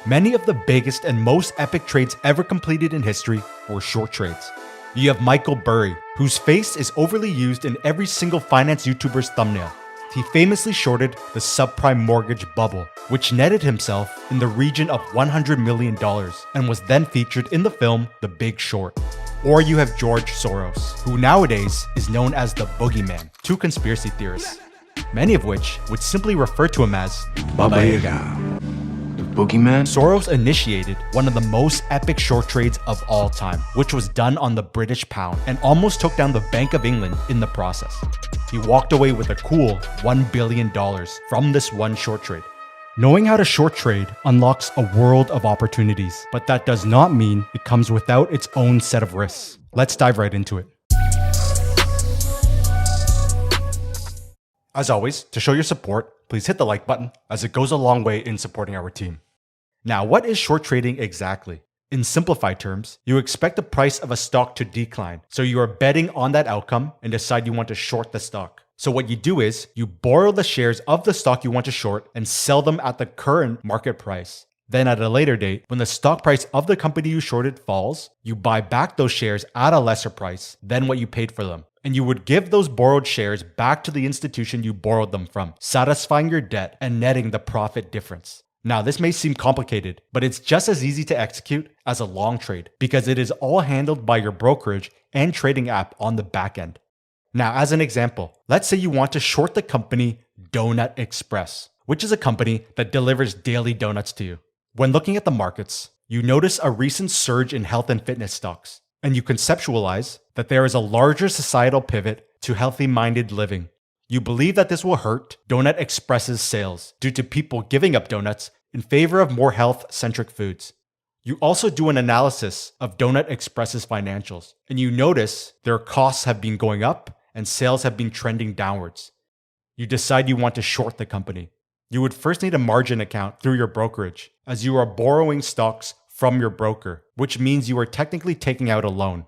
Many of the biggest and most epic trades ever completed in history were short trades. You have Michael Burry, whose face is overly used in every single finance YouTuber's thumbnail. He famously shorted the subprime mortgage bubble, which netted himself in the region of $100 million and was then featured in the film The Big Short. Or you have George Soros, who nowadays is known as the boogeyman to conspiracy theorists, many of which would simply refer to him as Baba Yaga. Boogeyman? Soros initiated one of the most epic short trades of all time, which was done on the British pound and almost took down the Bank of England in the process. He walked away with a cool $1 billion from this one short trade. Knowing how to short trade unlocks a world of opportunities, but that does not mean it comes without its own set of risks. Let's dive right into it. As always, to show your support, please hit the like button as it goes a long way in supporting our team. Now, what is short trading exactly? In simplified terms, you expect the price of a stock to decline, so you are betting on that outcome and decide you want to short the stock. So what you do is, you borrow the shares of the stock you want to short and sell them at the current market price. Then at a later date, when the stock price of the company you shorted falls, you buy back those shares at a lesser price than what you paid for them. And you would give those borrowed shares back to the institution you borrowed them from, satisfying your debt and netting the profit difference. Now, this may seem complicated, but it's just as easy to execute as a long trade because it is all handled by your brokerage and trading app on the back end. Now, as an example, let's say you want to short the company Donut Express, which is a company that delivers daily donuts to you. When looking at the markets, you notice a recent surge in health and fitness stocks, and you conceptualize that there is a larger societal pivot to healthy-minded living. You believe that this will hurt Donut Express's sales due to people giving up donuts in favor of more health-centric foods. You also do an analysis of Donut Express's financials, and you notice their costs have been going up and sales have been trending downwards. You decide you want to short the company. You would first need a margin account through your brokerage, as you are borrowing stocks from your broker, which means you are technically taking out a loan.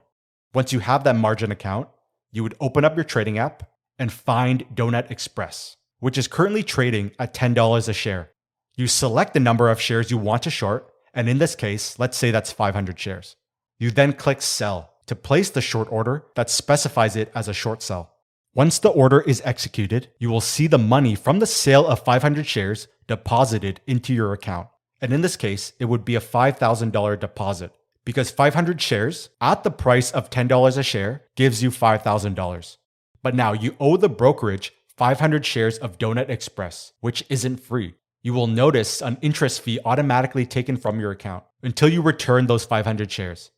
Once you have that margin account, you would open up your trading app and find Donut Express, which is currently trading at $10 a share. You select the number of shares you want to short, and in this case, let's say that's 500 shares. You then click sell to place the short order that specifies it as a short sell. Once the order is executed, you will see the money from the sale of 500 shares deposited into your account. And in this case, it would be a $5,000 deposit because 500 shares at the price of $10 a share gives you $5,000. But now you owe the brokerage 500 shares of Donut Express, which isn't free. You will notice an interest fee automatically taken from your account until you return those 500 shares.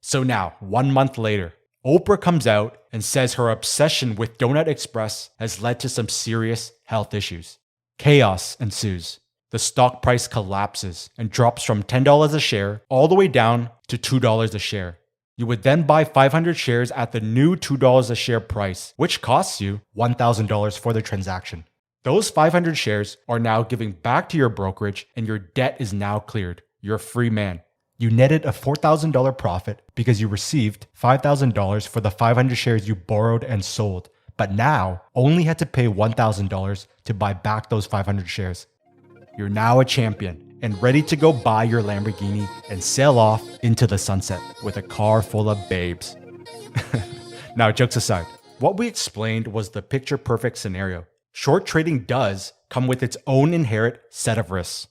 So now, 1 month later, Oprah comes out and says her obsession with Donut Express has led to some serious health issues. Chaos ensues. The stock price collapses and drops from $10 a share all the way down to $2 a share. You would then buy 500 shares at the new $2 a share price, which costs you $1,000 for the transaction. Those 500 shares are now giving back to your brokerage and your debt is now cleared. You're a free man. You netted a $4,000 profit because you received $5,000 for the 500 shares you borrowed and sold, but now only had to pay $1,000 to buy back those 500 shares. You're now a champion and ready to go buy your Lamborghini and sail off into the sunset with a car full of babes. Now, jokes aside, what we explained was the picture-perfect scenario. Short trading does come with its own inherent set of risks.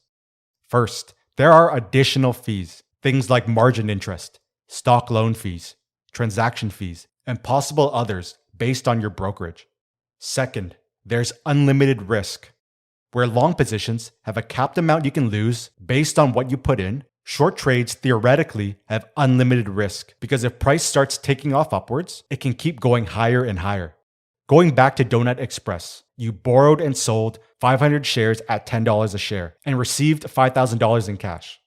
First, there are additional fees, things like margin interest, stock loan fees, transaction fees, and possible others based on your brokerage. Second, there's unlimited risk. Where long positions have a capped amount you can lose based on what you put in, short trades theoretically have unlimited risk because if price starts taking off upwards, it can keep going higher and higher. Going back to Donut Express, you borrowed and sold 500 shares at $10 a share and received $5,000 in cash.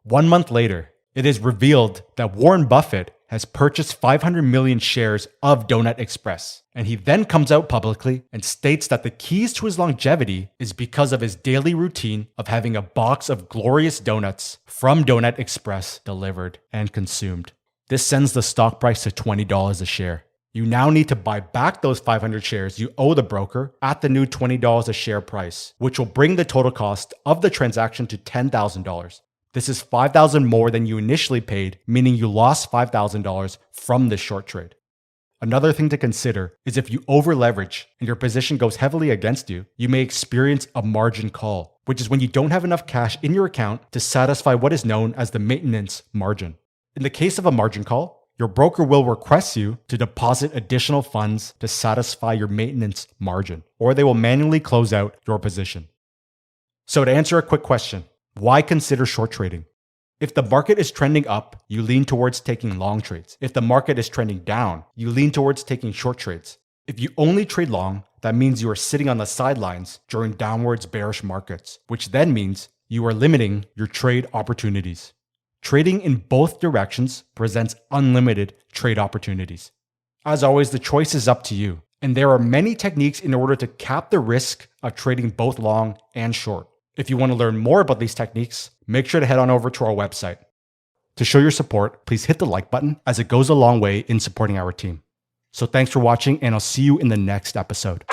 1 month later, it is revealed that Warren Buffett has purchased 500 million shares of Donut Express. And he then comes out publicly and states that the keys to his longevity is because of his daily routine of having a box of glorious donuts from Donut Express delivered and consumed. This sends the stock price to $20 a share. You now need to buy back those 500 shares you owe the broker at the new $20 a share price, which will bring the total cost of the transaction to $10,000. This is $5,000 more than you initially paid, meaning you lost $5,000 from this short trade. Another thing to consider is if you over leverage and your position goes heavily against you, you may experience a margin call, which is when you don't have enough cash in your account to satisfy what is known as the maintenance margin. In the case of a margin call, your broker will request you to deposit additional funds to satisfy your maintenance margin, or they will manually close out your position. So to answer a quick question, why consider short trading? If the market is trending up, you lean towards taking long trades. If the market is trending down, you lean towards taking short trades. If you only trade long, that means you are sitting on the sidelines during downwards bearish markets, which then means you are limiting your trade opportunities. Trading in both directions presents unlimited trade opportunities. As always, the choice is up to you, and there are many techniques in order to cap the risk of trading both long and short. If you want to learn more about these techniques, make sure to head on over to our website. To show your support, please hit the like button as it goes a long way in supporting our team. So thanks for watching, and I'll see you in the next episode.